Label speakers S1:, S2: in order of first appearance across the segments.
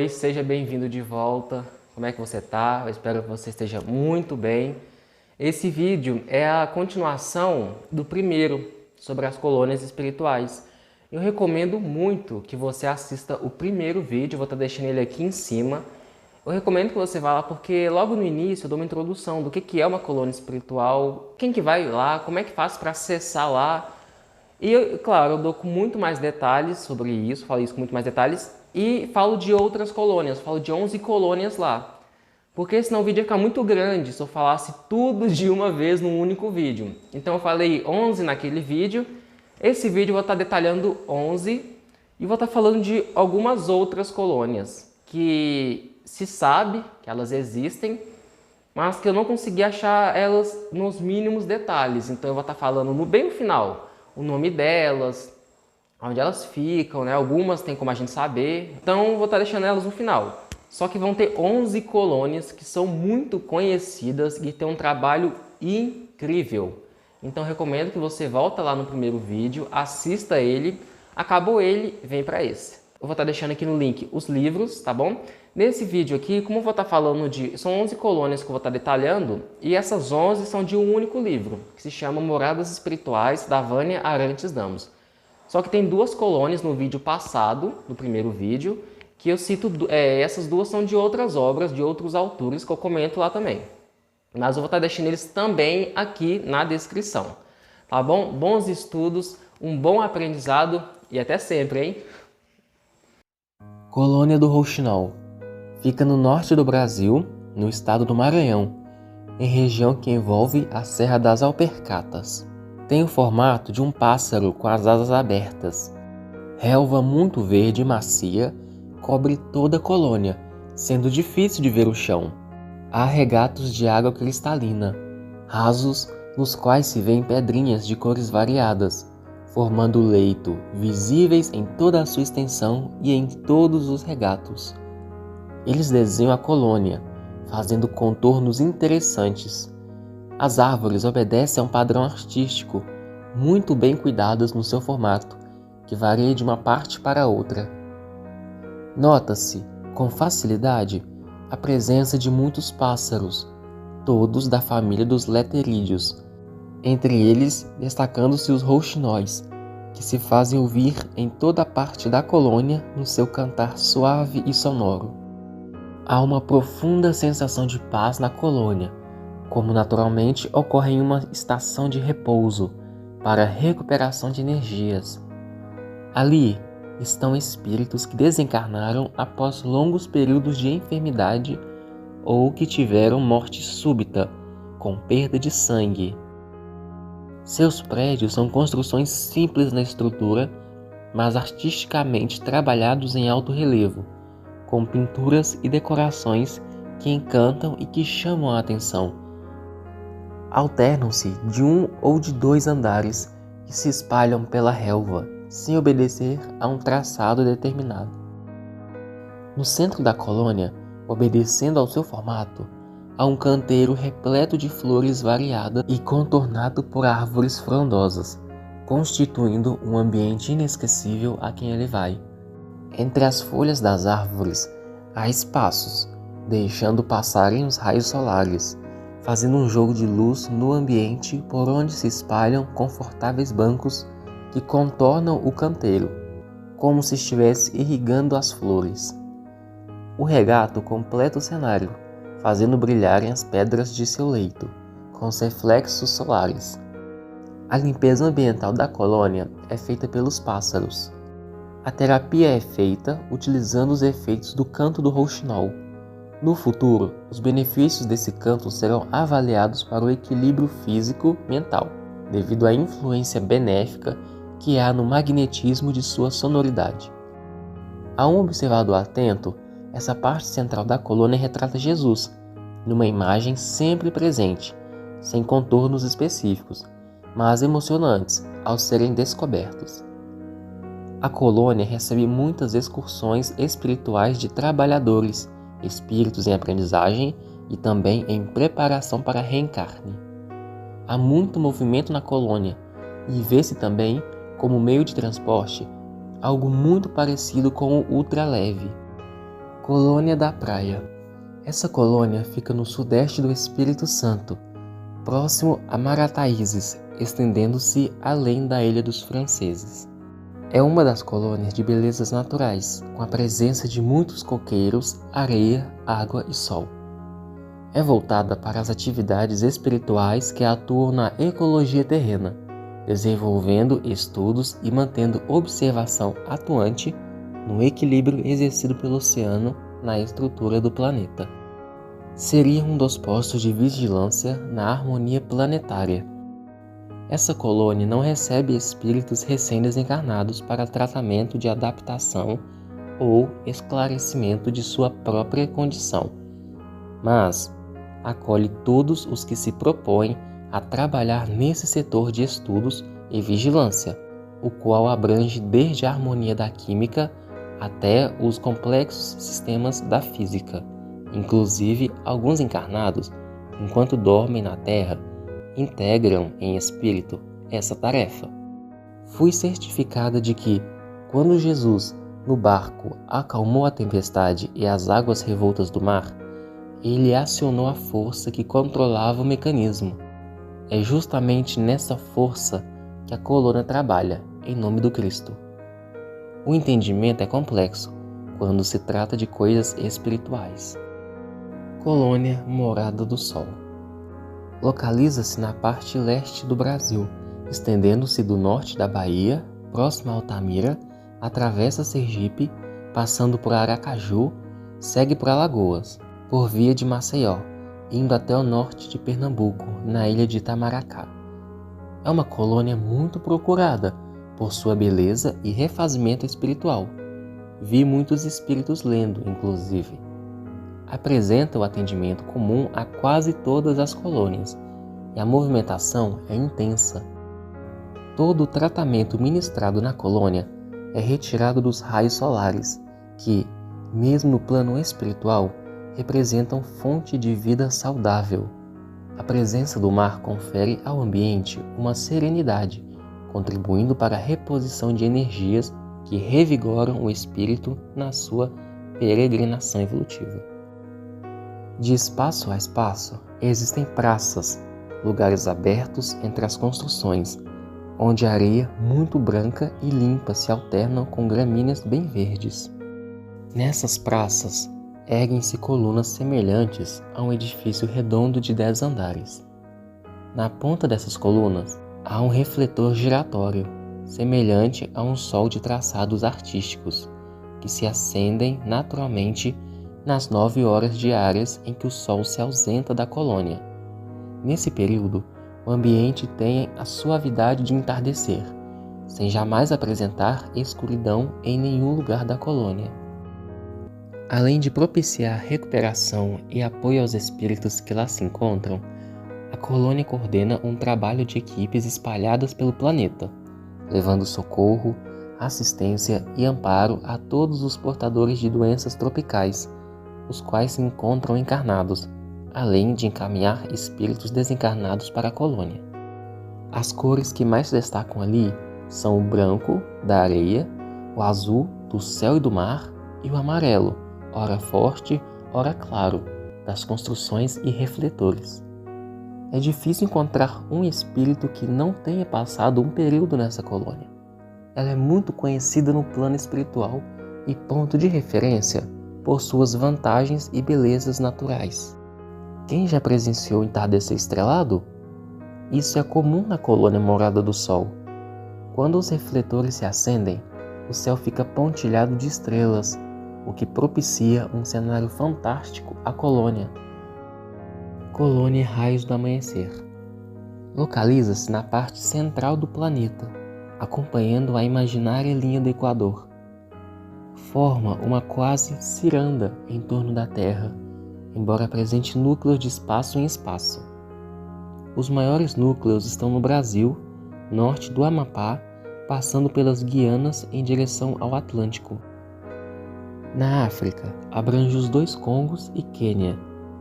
S1: Oi, seja bem-vindo de volta. Como é que você tá? Eu espero que você esteja muito bem. Esse vídeo é a continuação do primeiro, sobre as colônias espirituais. Eu recomendo muito que você assista o primeiro vídeo, vou estar deixando ele aqui em cima. Eu recomendo que você vá lá porque logo no início eu dou uma introdução do que é uma colônia espiritual, quem que vai lá, como é que faz para acessar lá. E, claro, eu dou com muito mais detalhes sobre isso, falo isso com muito mais detalhes, e falo de outras colônias, falo de 11 colônias lá. Porque senão o vídeo ia ficar muito grande se eu falasse tudo de uma vez num único vídeo. Então eu falei 11 naquele vídeo, esse vídeo eu vou estar detalhando 11 e vou estar falando de algumas outras colônias que se sabe que elas existem, mas que eu não consegui achar elas nos mínimos detalhes. Então eu vou estar falando no bem no final o nome delas, onde elas ficam, né? Algumas tem como a gente saber. Então eu vou estar deixando elas no final. Só que vão ter 11 colônias que são muito conhecidas e têm um trabalho incrível. Então eu recomendo que você volta lá no primeiro vídeo, assista ele, acabou ele, vem para esse. Eu vou estar deixando aqui no link os livros, tá bom? Nesse vídeo aqui, como eu vou estar falando de... São 11 colônias que eu vou estar detalhando, e essas 11 são de um único livro, que se chama Moradas Espirituais, da Vânia Arantes Damos. Só que tem duas colônias no vídeo passado, no primeiro vídeo, que eu cito... essas duas são de outras obras, de outros autores, que eu comento lá também. Mas eu vou estar deixando eles também aqui na descrição. Tá bom? Bons estudos, um bom aprendizado e até sempre, hein?
S2: Colônia do Rouxinol. Fica no norte do Brasil, no estado do Maranhão, em região que envolve a Serra das Alpercatas. Tem o formato de um pássaro com as asas abertas. Relva muito verde e macia cobre toda a colônia, sendo difícil de ver o chão. Há regatos de água cristalina, rasos nos quais se vêem pedrinhas de cores variadas, formando leito, visíveis em toda a sua extensão e em todos os regatos. Eles desenham a colônia, fazendo contornos interessantes. As árvores obedecem a um padrão artístico, muito bem cuidadas no seu formato, que varia de uma parte para outra. Nota-se, com facilidade, a presença de muitos pássaros, todos da família dos leterídeos, entre eles destacando-se os rouxinóis, que se fazem ouvir em toda a parte da colônia no seu cantar suave e sonoro. Há uma profunda sensação de paz na colônia, como naturalmente ocorre em uma estação de repouso para a recuperação de energias. Ali estão espíritos que desencarnaram após longos períodos de enfermidade ou que tiveram morte súbita, com perda de sangue. Seus prédios são construções simples na estrutura, mas artisticamente trabalhados em alto relevo, com pinturas e decorações que encantam e que chamam a atenção. Alternam-se de um ou de dois andares que se espalham pela relva, sem obedecer a um traçado determinado. No centro da colônia, obedecendo ao seu formato, há um canteiro repleto de flores variadas e contornado por árvores frondosas, constituindo um ambiente inesquecível a quem ele vai. Entre as folhas das árvores há espaços, deixando passarem os raios solares, fazendo um jogo de luz no ambiente por onde se espalham confortáveis bancos que contornam o canteiro, como se estivesse irrigando as flores. O regato completa o cenário, fazendo brilharem as pedras de seu leito, com os reflexos solares. A limpeza ambiental da colônia é feita pelos pássaros. A terapia é feita utilizando os efeitos do canto do rouxinol. No futuro, os benefícios desse canto serão avaliados para o equilíbrio físico-mental, devido à influência benéfica que há no magnetismo de sua sonoridade. A um observador atento, essa parte central da colônia retrata Jesus, numa imagem sempre presente, sem contornos específicos, mas emocionantes ao serem descobertos. A colônia recebe muitas excursões espirituais de trabalhadores, espíritos em aprendizagem e também em preparação para reencarne. Há muito movimento na colônia e vê-se também, como meio de transporte, algo muito parecido com o ultraleve. Colônia da Praia. Essa colônia fica no sudeste do Espírito Santo, próximo a Marataízes, estendendo-se além da Ilha dos Franceses. É uma das colônias de belezas naturais, com a presença de muitos coqueiros, areia, água e sol. É voltada para as atividades espirituais que atuam na ecologia terrena, desenvolvendo estudos e mantendo observação atuante no equilíbrio exercido pelo oceano na estrutura do planeta. Seria um dos postos de vigilância na harmonia planetária. Essa colônia não recebe espíritos recém-desencarnados para tratamento de adaptação ou esclarecimento de sua própria condição, mas acolhe todos os que se propõem a trabalhar nesse setor de estudos e vigilância, o qual abrange desde a harmonia da química até os complexos sistemas da física. Inclusive, alguns encarnados, enquanto dormem na Terra, integram em espírito essa tarefa. Fui certificada de que, quando Jesus, no barco, acalmou a tempestade e as águas revoltas do mar, ele acionou a força que controlava o mecanismo. É justamente nessa força que a colônia trabalha, em nome do Cristo. O entendimento é complexo quando se trata de coisas espirituais. Colônia Morada do Sol. Localiza-se na parte leste do Brasil, estendendo-se do norte da Bahia, próximo a Altamira, atravessa Sergipe, passando por Aracaju, segue por Alagoas, por via de Maceió, indo até o norte de Pernambuco, na ilha de Itamaracá. É uma colônia muito procurada por sua beleza e refazimento espiritual. Vi muitos espíritos lendo, inclusive. Apresenta o atendimento comum a quase todas as colônias, e a movimentação é intensa. Todo o tratamento ministrado na colônia é retirado dos raios solares, que, mesmo no plano espiritual, representam fonte de vida saudável. A presença do mar confere ao ambiente uma serenidade, contribuindo para a reposição de energias que revigoram o espírito na sua peregrinação evolutiva. De espaço a espaço, existem praças, lugares abertos entre as construções, onde a areia muito branca e limpa se alternam com gramíneas bem verdes. Nessas praças, erguem-se colunas semelhantes a um edifício redondo de 10 andares. Na ponta dessas colunas, há um refletor giratório, semelhante a um sol de traçados artísticos, que se acendem naturalmente nas 9 horas diárias em que o sol se ausenta da colônia. Nesse período, o ambiente tem a suavidade de entardecer, sem jamais apresentar escuridão em nenhum lugar da colônia. Além de propiciar recuperação e apoio aos espíritos que lá se encontram, a colônia coordena um trabalho de equipes espalhadas pelo planeta, levando socorro, assistência e amparo a todos os portadores de doenças tropicais, os quais se encontram encarnados, além de encaminhar espíritos desencarnados para a colônia. As cores que mais se destacam ali são o branco, da areia, o azul, do céu e do mar, e o amarelo, ora forte, ora claro, das construções e refletores. É difícil encontrar um espírito que não tenha passado um período nessa colônia. Ela é muito conhecida no plano espiritual e ponto de referência por suas vantagens e belezas naturais. Quem já presenciou entardecer estrelado? Isso é comum na colônia Morada do Sol. Quando os refletores se acendem, o céu fica pontilhado de estrelas, o que propicia um cenário fantástico à colônia. Colônia Raios do Amanhecer. Localiza-se na parte central do planeta, acompanhando a imaginária linha do Equador. Forma uma quase ciranda em torno da Terra, embora apresente núcleos de espaço em espaço. Os maiores núcleos estão no Brasil, norte do Amapá, passando pelas Guianas em direção ao Atlântico. Na África, abrange os 2 Congos e Quênia,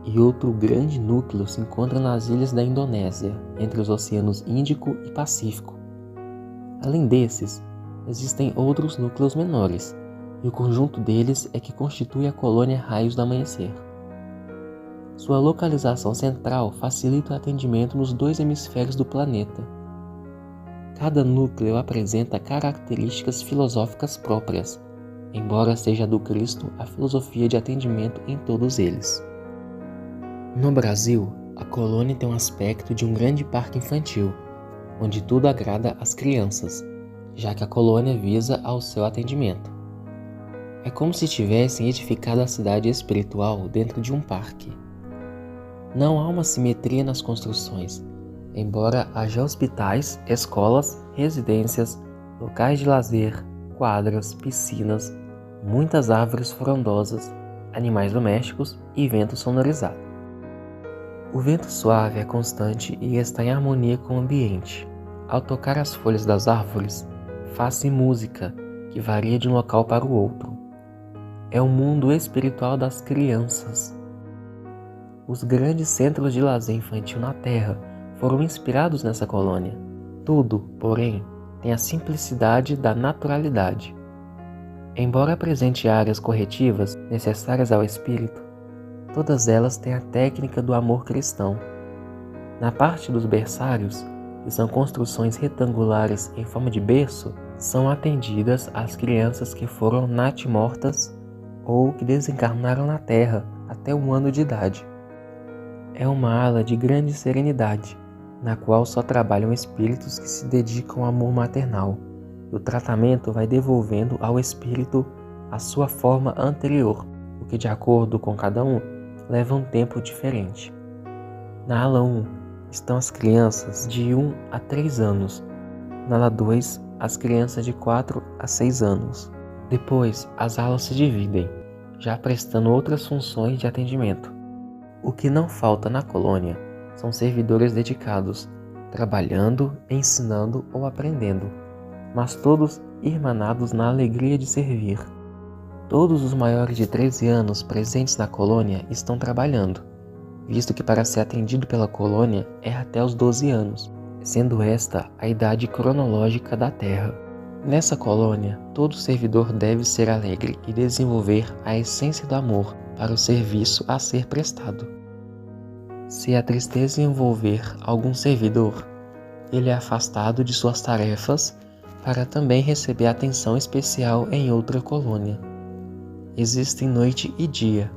S2: e outro grande núcleo se encontra nas ilhas da Indonésia, entre os oceanos Índico e Pacífico. Além desses, existem outros núcleos menores, e o conjunto deles é que constitui a colônia Raios do Amanhecer. Sua localização central facilita o atendimento nos 2 hemisférios do planeta. Cada núcleo apresenta características filosóficas próprias, embora seja a do Cristo a filosofia de atendimento em todos eles. No Brasil, a colônia tem um aspecto de um grande parque infantil, onde tudo agrada às crianças, já que a colônia visa ao seu atendimento. É como se tivessem edificado a cidade espiritual dentro de um parque. Não há uma simetria nas construções, embora haja hospitais, escolas, residências, locais de lazer, quadras, piscinas, muitas árvores frondosas, animais domésticos e vento sonorizado. O vento suave é constante e está em harmonia com o ambiente. Ao tocar as folhas das árvores, faz-se música que varia de um local para o outro. É o mundo espiritual das crianças. Os grandes centros de lazer infantil na Terra foram inspirados nessa colônia. Tudo, porém, tem a simplicidade da naturalidade. Embora apresente áreas corretivas necessárias ao espírito, todas elas têm a técnica do amor cristão. Na parte dos berçários, que são construções retangulares em forma de berço, são atendidas as crianças que foram natimortas ou que desencarnaram na Terra até 1 ano de idade. É uma ala de grande serenidade, na qual só trabalham espíritos que se dedicam ao amor maternal, e o tratamento vai devolvendo ao espírito a sua forma anterior, o que, de acordo com cada um, leva um tempo diferente. Na ala 1 estão as crianças de 1 a 3 anos, na ala 2 as crianças de 4 a 6 anos. Depois, as alas se dividem, já prestando outras funções de atendimento. O que não falta na colônia são servidores dedicados, trabalhando, ensinando ou aprendendo, mas todos irmanados na alegria de servir. Todos os maiores de 13 anos presentes na colônia estão trabalhando, visto que para ser atendido pela colônia é até os 12 anos, sendo esta a idade cronológica da Terra. Nessa colônia, todo servidor deve ser alegre e desenvolver a essência do amor para o serviço a ser prestado. Se a tristeza envolver algum servidor, ele é afastado de suas tarefas para também receber atenção especial em outra colônia. Existem noite e dia.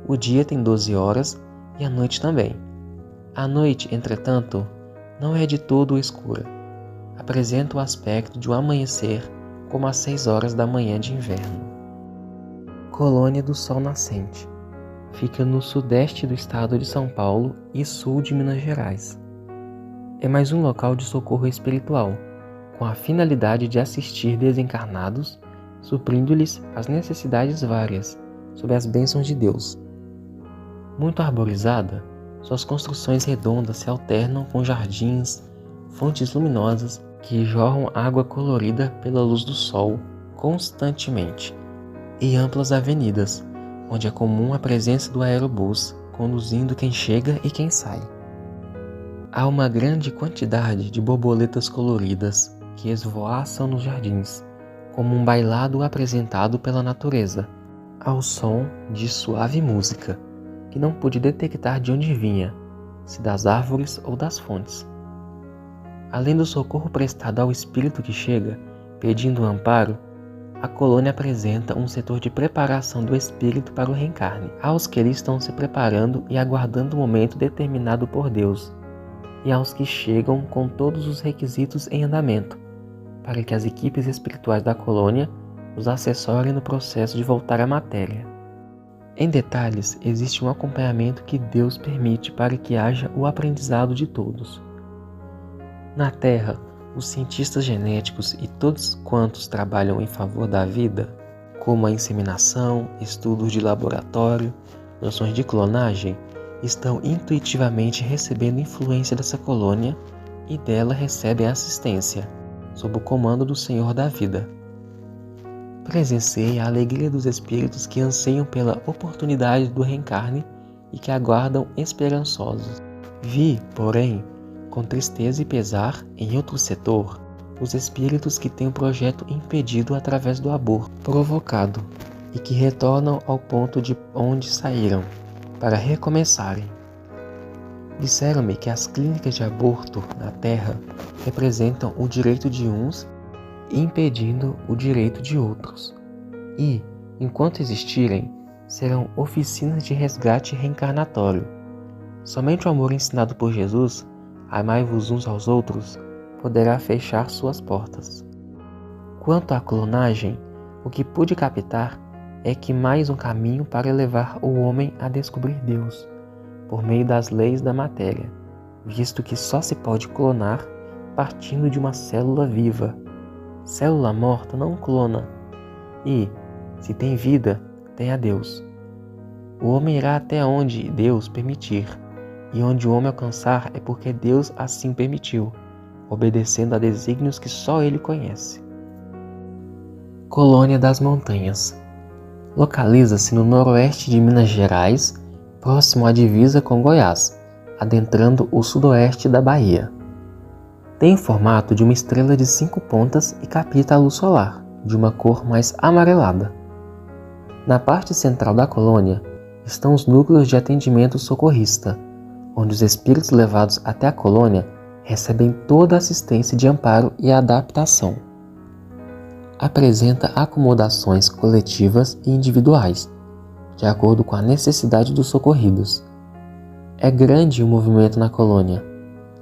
S2: O dia tem 12 horas e a noite também. A noite, entretanto, não é de todo escura. Apresenta o aspecto de um amanhecer como às 6 horas da manhã de inverno. Colônia do Sol Nascente. Fica no sudeste do estado de São Paulo e sul de Minas Gerais. É mais um local de socorro espiritual, com a finalidade de assistir desencarnados, suprindo-lhes as necessidades várias, sob as bênçãos de Deus. Muito arborizada, suas construções redondas se alternam com jardins, fontes luminosas que jorram água colorida pela luz do sol constantemente, e amplas avenidas, onde é comum a presença do aerobus, conduzindo quem chega e quem sai. Há uma grande quantidade de borboletas coloridas que esvoaçam nos jardins, como um bailado apresentado pela natureza, ao som de suave música, que não pude detectar de onde vinha, se das árvores ou das fontes. Além do socorro prestado ao espírito que chega, pedindo um amparo, a colônia apresenta um setor de preparação do espírito para o reencarne, aos que eles estão se preparando e aguardando o momento determinado por Deus, e aos que chegam com todos os requisitos em andamento, para que as equipes espirituais da colônia os assessorem no processo de voltar à matéria. Em detalhes, existe um acompanhamento que Deus permite para que haja o aprendizado de todos. Na Terra, os cientistas genéticos e todos quantos trabalham em favor da vida, como a inseminação, estudos de laboratório, noções de clonagem, estão intuitivamente recebendo influência dessa colônia e dela recebem assistência, sob o comando do Senhor da Vida. Presenciei a alegria dos espíritos que anseiam pela oportunidade do reencarne e que aguardam esperançosos. Vi, porém, com tristeza e pesar, em outro setor, os espíritos que têm o projeto impedido através do aborto provocado e que retornam ao ponto de onde saíram, para recomeçarem. Disseram-me que as clínicas de aborto na Terra representam o direito de uns impedindo o direito de outros. E, enquanto existirem, serão oficinas de resgate reencarnatório. Somente o amor ensinado por Jesus, amai-vos uns aos outros, poderá fechar suas portas. Quanto à clonagem, o que pude captar é que mais um caminho para levar o homem a descobrir Deus, por meio das leis da matéria, visto que só se pode clonar partindo de uma célula viva. Célula morta não clona. E, se tem vida, tem a Deus. O homem irá até onde Deus permitir, e onde o homem alcançar é porque Deus assim permitiu, obedecendo a desígnios que só Ele conhece. Colônia das Montanhas. Localiza-se no noroeste de Minas Gerais, próximo à divisa com Goiás, adentrando o sudoeste da Bahia. Tem o formato de uma estrela de 5 pontas e capta a luz solar, de uma cor mais amarelada. Na parte central da colônia estão os núcleos de atendimento socorrista, onde os espíritos levados até a colônia recebem toda a assistência de amparo e adaptação. Apresenta acomodações coletivas e individuais, de acordo com a necessidade dos socorridos. É grande o movimento na colônia.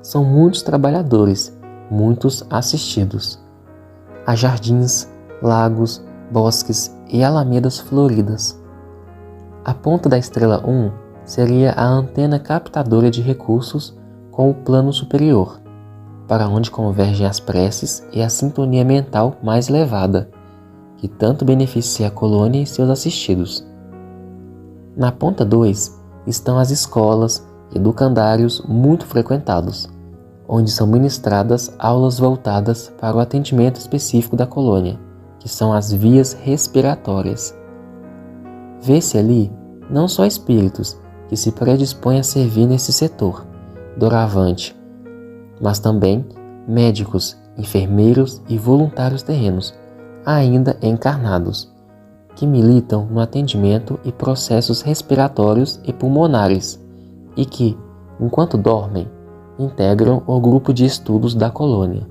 S2: São muitos trabalhadores, muitos assistidos. Há jardins, lagos, bosques e alamedas floridas. A ponta da estrela 1 seria a antena captadora de recursos com o plano superior, para onde convergem as preces e a sintonia mental mais elevada, que tanto beneficia a colônia e seus assistidos. Na ponta 2 estão as escolas e educandários muito frequentados, onde são ministradas aulas voltadas para o atendimento específico da colônia, que são as vias respiratórias. Vê-se ali não só espíritos que se predispõem a servir nesse setor, doravante, mas também médicos, enfermeiros e voluntários terrenos, ainda encarnados, que militam no atendimento e processos respiratórios e pulmonares, e que, enquanto dormem, integram o grupo de estudos da colônia.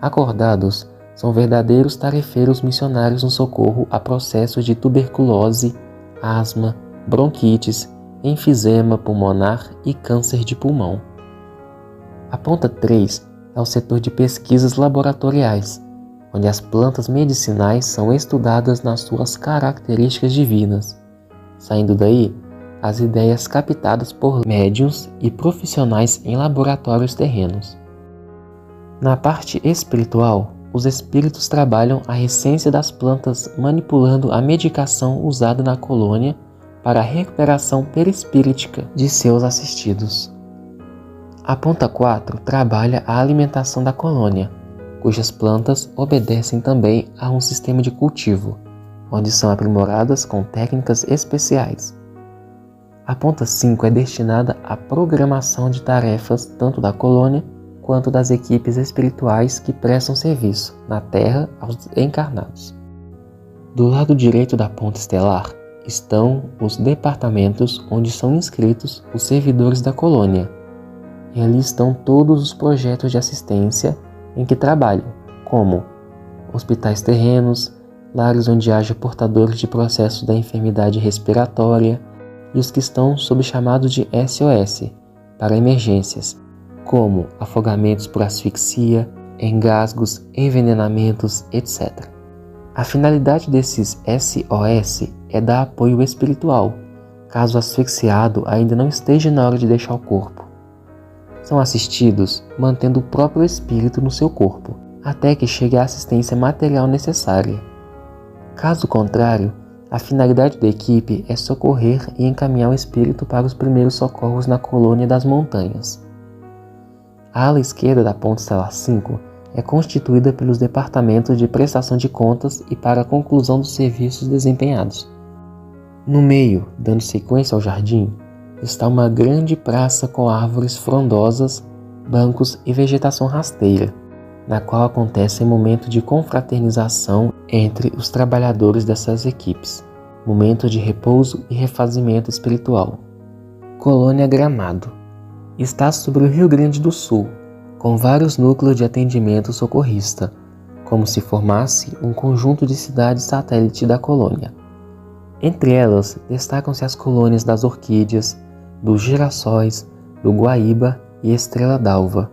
S2: Acordados, são verdadeiros tarefeiros missionários no socorro a processos de tuberculose, asma, bronquites, enfisema pulmonar e câncer de pulmão. A ponta 3 é o setor de pesquisas laboratoriais, onde as plantas medicinais são estudadas nas suas características divinas. Saindo daí, as ideias captadas por médiuns e profissionais em laboratórios terrenos. Na parte espiritual, os espíritos trabalham a essência das plantas manipulando a medicação usada na colônia para a recuperação perispíritica de seus assistidos. A ponta 4 trabalha a alimentação da colônia, cujas plantas obedecem também a um sistema de cultivo, onde são aprimoradas com técnicas especiais. A ponta 5 é destinada à programação de tarefas tanto da colônia quanto das equipes espirituais que prestam serviço na Terra aos encarnados. Do lado direito da ponta estelar estão os departamentos onde são inscritos os servidores da colônia, e ali estão todos os projetos de assistência em que trabalham, como hospitais terrenos, lares onde haja portadores de processos da enfermidade respiratória e os que estão sob chamado de SOS, para emergências, como afogamentos por asfixia, engasgos, envenenamentos, etc. A finalidade desses SOS é dar apoio espiritual, caso o asfixiado ainda não esteja na hora de deixar o corpo. São assistidos mantendo o próprio espírito no seu corpo, até que chegue a assistência material necessária. Caso contrário, a finalidade da equipe é socorrer e encaminhar o espírito para os primeiros socorros na colônia das montanhas. A ala esquerda da ponta estelar 5 é constituída pelos departamentos de prestação de contas e para a conclusão dos serviços desempenhados. No meio, dando sequência ao jardim, está uma grande praça com árvores frondosas, bancos e vegetação rasteira, na qual acontece um momento de confraternização entre os trabalhadores dessas equipes, momento de repouso e refazimento espiritual. Colônia Gramado está sobre o Rio Grande do Sul, com vários núcleos de atendimento socorrista, como se formasse um conjunto de cidades satélite da colônia. Entre elas, destacam-se as colônias das orquídeas, dos girassóis, do guaíba e estrela d'alva.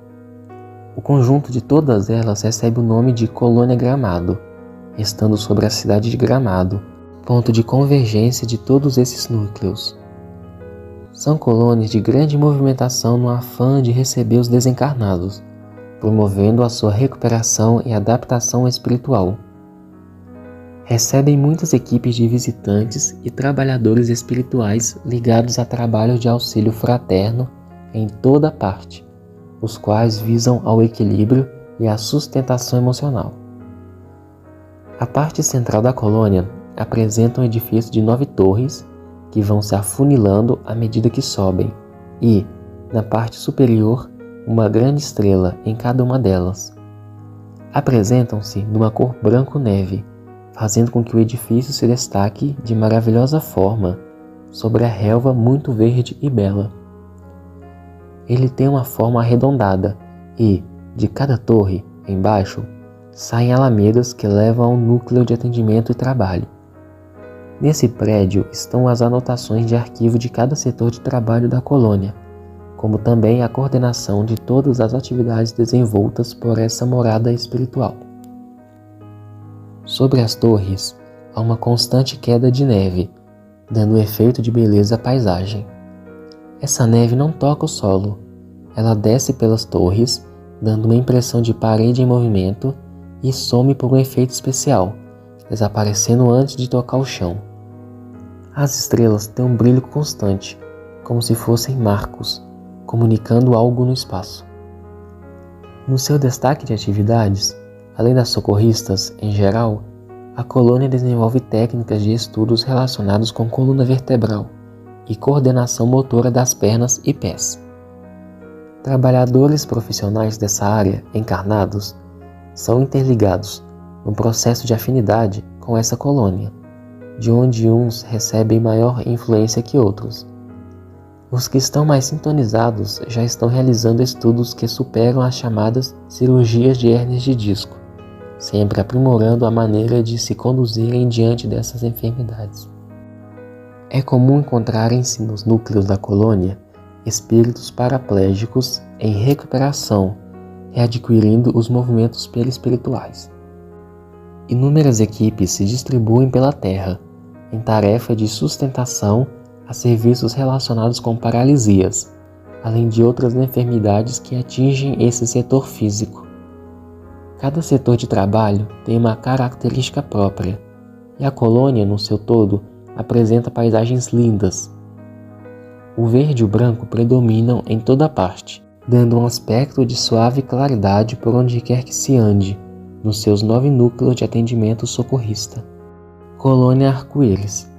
S2: O conjunto de todas elas recebe o nome de Colônia Gramado, estando sobre a cidade de Gramado, ponto de convergência de todos esses núcleos. São colônias de grande movimentação no afã de receber os desencarnados, promovendo a sua recuperação e adaptação espiritual. Recebem muitas equipes de visitantes e trabalhadores espirituais ligados a trabalhos de auxílio fraterno em toda parte, os quais visam ao equilíbrio e à sustentação emocional. A parte central da colônia apresenta um edifício de 9 torres que vão se afunilando à medida que sobem e, na parte superior, uma grande estrela em cada uma delas. Apresentam-se numa cor branco-neve, fazendo com que o edifício se destaque de maravilhosa forma sobre a relva muito verde e bela. Ele tem uma forma arredondada e, de cada torre, embaixo, saem alamedas que levam a um núcleo de atendimento e trabalho. Nesse prédio estão as anotações de arquivo de cada setor de trabalho da colônia, como também a coordenação de todas as atividades desenvoltas por essa morada espiritual. Sobre as torres, há uma constante queda de neve, dando efeito de beleza à paisagem. Essa neve não toca o solo, ela desce pelas torres, dando uma impressão de parede em movimento e some por um efeito especial, desaparecendo antes de tocar o chão. As estrelas têm um brilho constante, como se fossem marcos, comunicando algo no espaço. No seu destaque de atividades, além das socorristas em geral, a colônia desenvolve técnicas de estudos relacionados com coluna vertebral e coordenação motora das pernas e pés. Trabalhadores profissionais dessa área, encarnados, são interligados no processo de afinidade com essa colônia, de onde uns recebem maior influência que outros. Os que estão mais sintonizados já estão realizando estudos que superam as chamadas cirurgias de hérnias de disco, sempre aprimorando a maneira de se conduzirem diante dessas enfermidades. É comum encontrarem-se nos núcleos da colônia espíritos paraplégicos em recuperação, readquirindo os movimentos perispirituais. Inúmeras equipes se distribuem pela Terra, em tarefa de sustentação a serviços relacionados com paralisias, além de outras enfermidades que atingem esse setor físico. Cada setor de trabalho tem uma característica própria, e a colônia, no seu todo, apresenta paisagens lindas. O verde e o branco predominam em toda parte, dando um aspecto de suave claridade por onde quer que se ande, nos seus 9 núcleos de atendimento socorrista. Colônia Arco-Íris.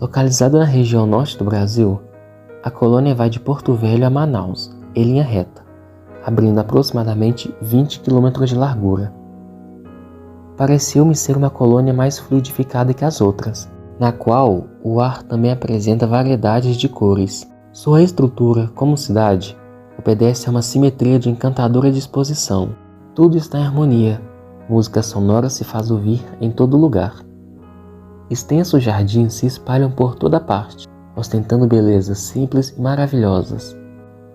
S2: Localizada na região norte do Brasil, a colônia vai de Porto Velho a Manaus, em linha reta, abrindo aproximadamente 20 km de largura. Pareceu-me ser uma colônia mais fluidificada que as outras, na qual o ar também apresenta variedades de cores. Sua estrutura, como cidade, obedece a uma simetria de encantadora disposição. Tudo está em harmonia, música sonora se faz ouvir em todo lugar. Extensos jardins se espalham por toda parte, ostentando belezas simples e maravilhosas.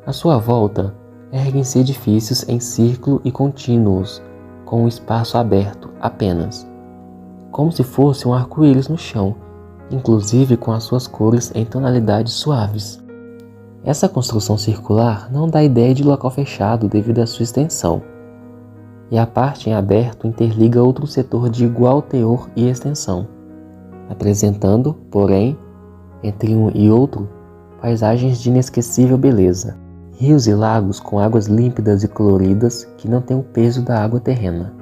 S2: À sua volta, erguem-se edifícios em círculo e contínuos, com um espaço aberto apenas, como se fosse um arco-íris no chão, inclusive com as suas cores em tonalidades suaves. Essa construção circular não dá ideia de local fechado devido à sua extensão, e a parte em aberto interliga outro setor de igual teor e extensão, apresentando, porém, entre um e outro, paisagens de inesquecível beleza, rios e lagos com águas límpidas e coloridas que não têm o peso da água terrena.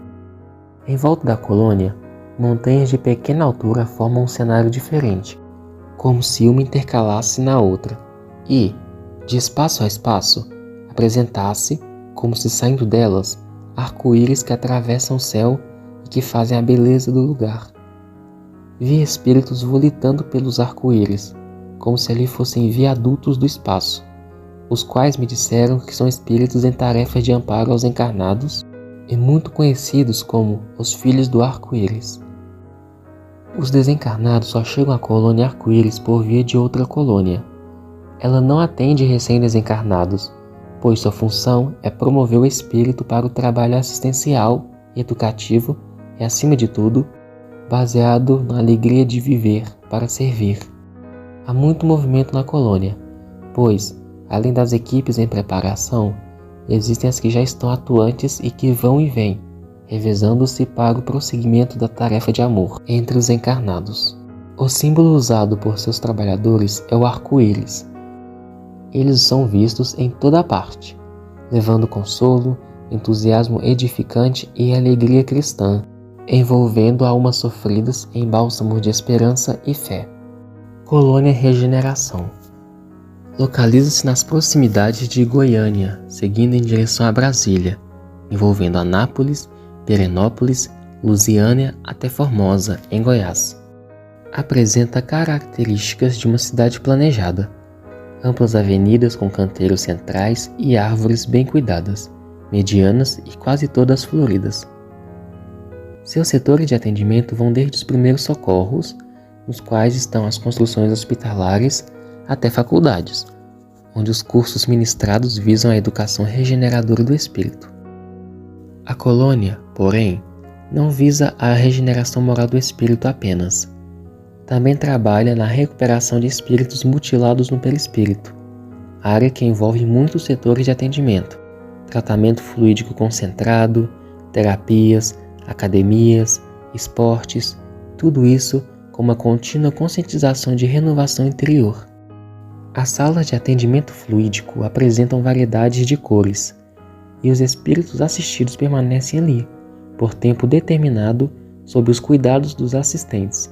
S2: Em volta da colônia, montanhas de pequena altura formam um cenário diferente, como se uma intercalasse na outra, e, de espaço a espaço, apresentasse, como se saindo delas, arco-íris que atravessam o céu e que fazem a beleza do lugar. Vi espíritos volitando pelos arco-íris, como se ali fossem viadutos do espaço, os quais me disseram que são espíritos em tarefas de amparo aos encarnados e muito conhecidos como os filhos do arco-íris. Os desencarnados só chegam à colônia arco-íris por via de outra colônia. Ela não atende recém-desencarnados, pois sua função é promover o espírito para o trabalho assistencial, educativo e, acima de tudo, baseado na alegria de viver para servir. Há muito movimento na colônia, pois, além das equipes em preparação, existem as que já estão atuantes e que vão e vêm, revezando-se para o prosseguimento da tarefa de amor entre os encarnados. O símbolo usado por seus trabalhadores é o arco-íris. Eles são vistos em toda parte, levando consolo, entusiasmo edificante e alegria cristã, envolvendo almas sofridas em bálsamo de esperança e fé. Colônia Regeneração. Localiza-se nas proximidades de Goiânia, seguindo em direção a Brasília, envolvendo Anápolis, Pirenópolis, Lusiânia até Formosa, em Goiás. Apresenta características de uma cidade planejada. Amplas avenidas com canteiros centrais e árvores bem cuidadas, medianas e quase todas floridas. Seus setores de atendimento vão desde os primeiros socorros, nos quais estão as construções hospitalares, até faculdades, onde os cursos ministrados visam a educação regeneradora do espírito. A colônia, porém, não visa a regeneração moral do espírito apenas. Também trabalha na recuperação de espíritos mutilados no perispírito, área que envolve muitos setores de atendimento, tratamento fluídico concentrado, terapias, academias, esportes, tudo isso com uma contínua conscientização de renovação interior. As salas de atendimento fluídico apresentam variedades de cores, e os espíritos assistidos permanecem ali, por tempo determinado, sob os cuidados dos assistentes.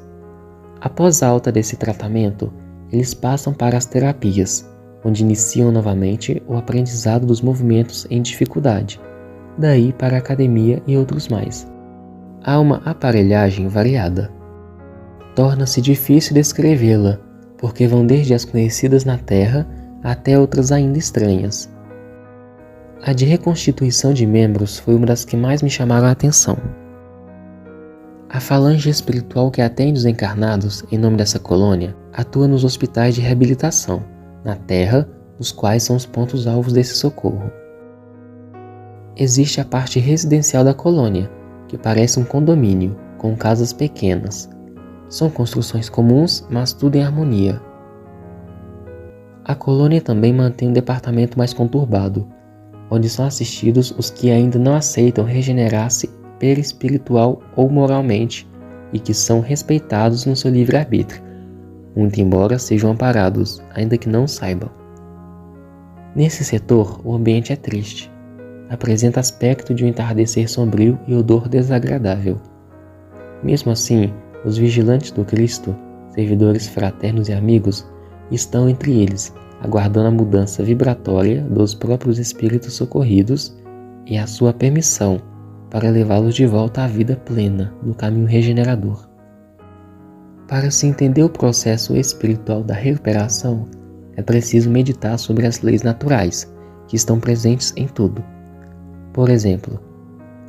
S2: Após a alta desse tratamento, eles passam para as terapias, onde iniciam novamente o aprendizado dos movimentos em dificuldade, daí para a academia e outros mais. Há uma aparelhagem variada. Torna-se difícil descrevê-la, porque vão desde as conhecidas na Terra até outras ainda estranhas. A de reconstituição de membros foi uma das que mais me chamaram a atenção. A falange espiritual que atende os encarnados em nome dessa colônia atua nos hospitais de reabilitação, na Terra, os quais são os pontos-alvos desse socorro. Existe a parte residencial da colônia, que parece um condomínio, com casas pequenas. São construções comuns, mas tudo em harmonia. A colônia também mantém um departamento mais conturbado, onde são assistidos os que ainda não aceitam regenerar-se perispiritual ou moralmente e que são respeitados no seu livre-arbítrio, muito embora sejam amparados, ainda que não saibam. Nesse setor, o ambiente é triste. Apresenta aspecto de um entardecer sombrio e odor desagradável. Mesmo assim, os vigilantes do Cristo, servidores fraternos e amigos, estão entre eles, aguardando a mudança vibratória dos próprios espíritos socorridos e a sua permissão para levá-los de volta à vida plena no caminho regenerador. Para se entender o processo espiritual da recuperação, é preciso meditar sobre as leis naturais, que estão presentes em tudo. Por exemplo,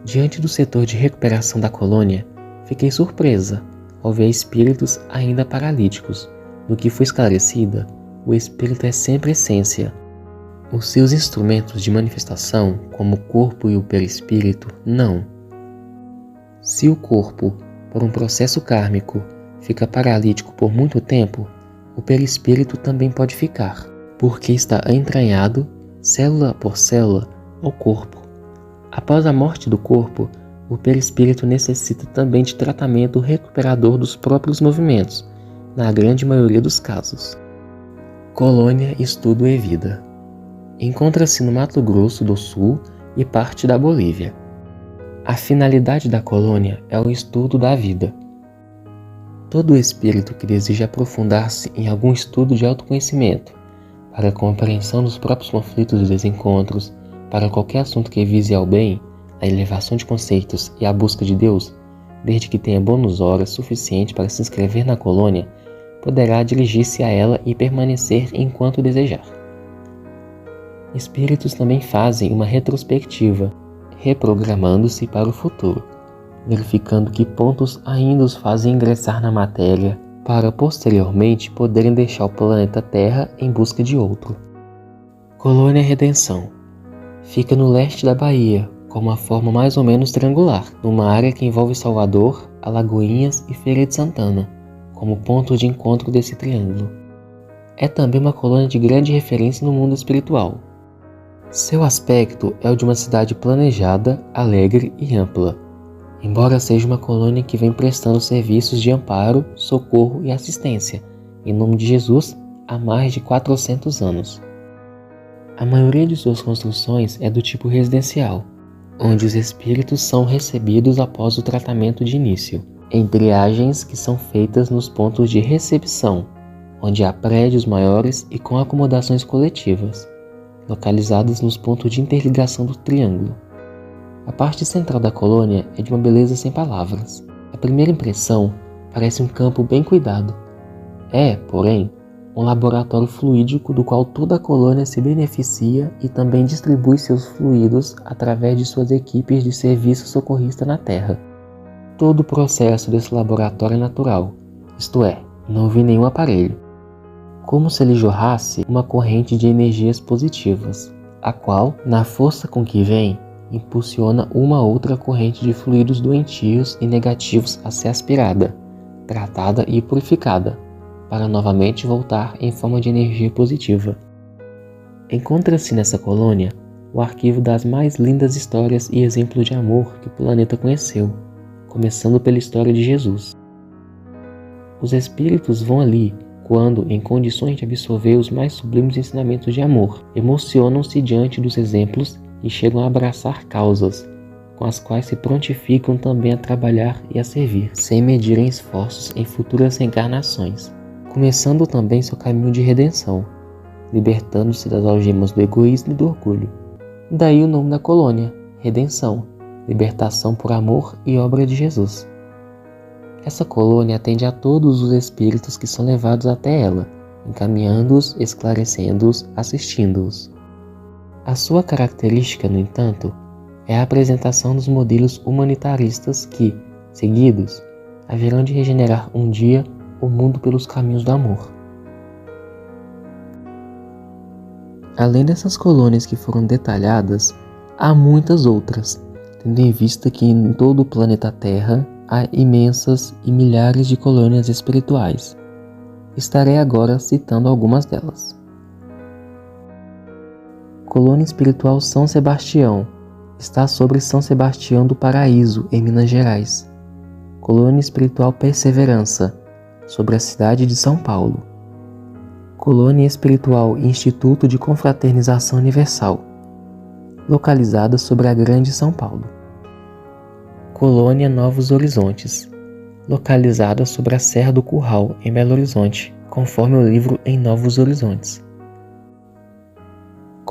S2: diante do setor de recuperação da colônia, fiquei surpresa ao ver espíritos ainda paralíticos. No que foi esclarecida, o espírito é sempre essência. Os seus instrumentos de manifestação, como o corpo e o perispírito, não. Se o corpo, por um processo kármico, fica paralítico por muito tempo, o perispírito também pode ficar, porque está entranhado, célula por célula, ao corpo. Após a morte do corpo, o perispírito necessita também de tratamento recuperador dos próprios movimentos, na grande maioria dos casos. Colônia Estudo e Vida. Encontra-se no Mato Grosso do Sul e parte da Bolívia. A finalidade da colônia é o estudo da vida. Todo espírito que deseja aprofundar-se em algum estudo de autoconhecimento, para a compreensão dos próprios conflitos e desencontros, para qualquer assunto que vise ao bem, a elevação de conceitos e a busca de Deus, desde que tenha bônus horas suficiente para se inscrever na colônia, poderá dirigir-se a ela e permanecer enquanto desejar. Espíritos também fazem uma retrospectiva, reprogramando-se para o futuro, verificando que pontos ainda os fazem ingressar na matéria, para posteriormente poderem deixar o planeta Terra em busca de outro. Colônia Redenção fica no leste da Bahia, com uma forma mais ou menos triangular, numa área que envolve Salvador, Alagoinhas e Feira de Santana, como ponto de encontro desse triângulo. É também uma colônia de grande referência no mundo espiritual. Seu aspecto é o de uma cidade planejada, alegre e ampla, embora seja uma colônia que vem prestando serviços de amparo, socorro e assistência, em nome de Jesus, há mais de 400 anos. A maioria de suas construções é do tipo residencial, onde os espíritos são recebidos após o tratamento de início, em triagens que são feitas nos pontos de recepção, onde há prédios maiores e com acomodações coletivas, localizadas nos pontos de interligação do triângulo. A parte central da colônia é de uma beleza sem palavras. A primeira impressão parece um campo bem cuidado. É, porém, um laboratório fluídico do qual toda a colônia se beneficia e também distribui seus fluidos através de suas equipes de serviço socorrista na Terra. Todo o processo desse laboratório é natural, isto é, não vi nenhum aparelho. Como se ele jorrasse uma corrente de energias positivas, a qual, na força com que vem, impulsiona uma outra corrente de fluidos doentios e negativos a ser aspirada, tratada e purificada, para novamente voltar em forma de energia positiva. Encontra-se nessa colônia o arquivo das mais lindas histórias e exemplos de amor que o planeta conheceu, começando pela história de Jesus. Os espíritos vão ali quando, em condições de absorver os mais sublimes ensinamentos de amor, emocionam-se diante dos exemplos e chegam a abraçar causas, com as quais se prontificam também a trabalhar e a servir, sem medirem esforços em futuras reencarnações, começando também seu caminho de redenção, libertando-se das algemas do egoísmo e do orgulho. Daí o nome da colônia, Redenção, libertação por amor e obra de Jesus. Essa colônia atende a todos os espíritos que são levados até ela, encaminhando-os, esclarecendo-os, assistindo-os. A sua característica, no entanto, é a apresentação dos modelos humanitaristas que, seguidos, haverão de regenerar um dia o mundo pelos caminhos do amor. Além dessas colônias que foram detalhadas, há muitas outras, tendo em vista que em todo o planeta Terra há imensas e milhares de colônias espirituais. Estarei agora citando algumas delas. Colônia Espiritual São Sebastião está sobre São Sebastião do Paraíso, em Minas Gerais. Colônia Espiritual Perseverança, sobre a cidade de São Paulo. Colônia Espiritual Instituto de Confraternização Universal, localizada sobre a Grande São Paulo. Colônia Novos Horizontes, localizada sobre a Serra do Curral, em Belo Horizonte, conforme o livro Em Novos Horizontes.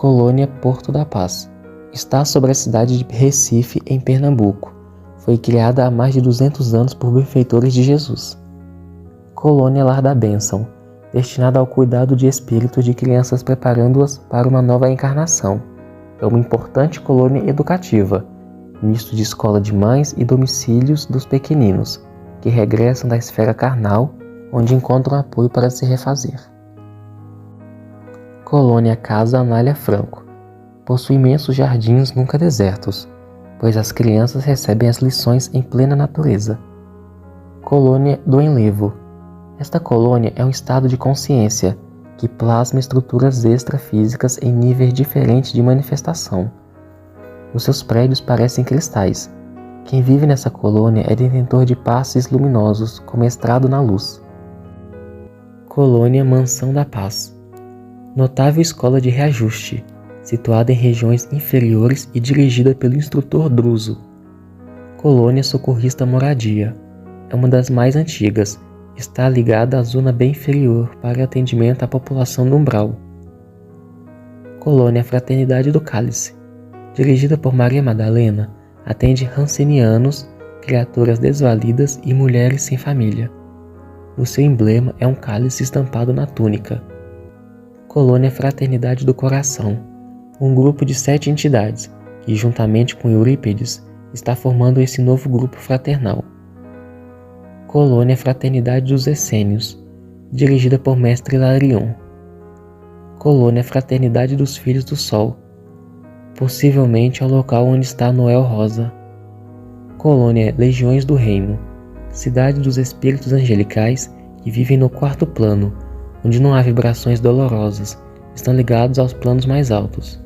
S2: Colônia Porto da Paz, está sobre a cidade de Recife, em Pernambuco. Foi criada há mais de 200 anos por benfeitores de Jesus. Colônia Lar da Bênção, destinada ao cuidado de espíritos de crianças preparando-as para uma nova encarnação. É uma importante colônia educativa, misto de escola de mães e domicílios dos pequeninos, que regressam da esfera carnal, onde encontram apoio para se refazer. Colônia Casa Anália Franco, possui imensos jardins nunca desertos, pois as crianças recebem as lições em plena natureza. Colônia do Enlevo. Esta colônia é um estado de consciência que plasma estruturas extrafísicas em níveis diferentes de manifestação. Os seus prédios parecem cristais. Quem vive nessa colônia é detentor de passes luminosos, com mestrado na luz. Colônia Mansão da Paz. Notável escola de reajuste, situada em regiões inferiores e dirigida pelo instrutor Druso. Colônia Socorrista Moradia. É uma das mais antigas. Está ligada à zona bem inferior para atendimento à população do umbral. Colônia Fraternidade do Cálice. Dirigida por Maria Madalena, atende rancenianos, criaturas desvalidas e mulheres sem família. O seu emblema é um cálice estampado na túnica. Colônia Fraternidade do Coração, um grupo de 7 entidades que, juntamente com Eurípides, está formando esse novo grupo fraternal. Colônia Fraternidade dos Essênios, dirigida por Mestre Hilarion. Colônia Fraternidade dos Filhos do Sol, possivelmente é o local onde está Noel Rosa. Colônia Legiões do Reino, cidade dos espíritos angelicais que vivem no 4º plano, onde não há vibrações dolorosas, estão ligados aos planos mais altos.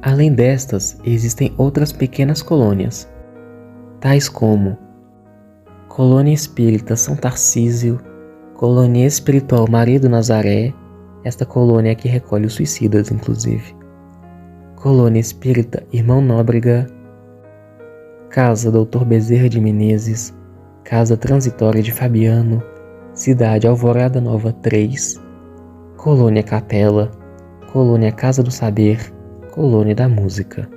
S2: Além destas, existem outras pequenas colônias, tais como Colônia Espírita São Tarcísio, Colônia Espiritual Maria do Nazaré, esta colônia é que recolhe os suicidas, inclusive. Colônia Espírita Irmão Nóbrega, Casa Dr. Bezerra de Menezes, Casa Transitória de Fabiano, Cidade Alvorada Nova 3, Colônia Capela, Colônia Casa do Saber, Colônia da Música.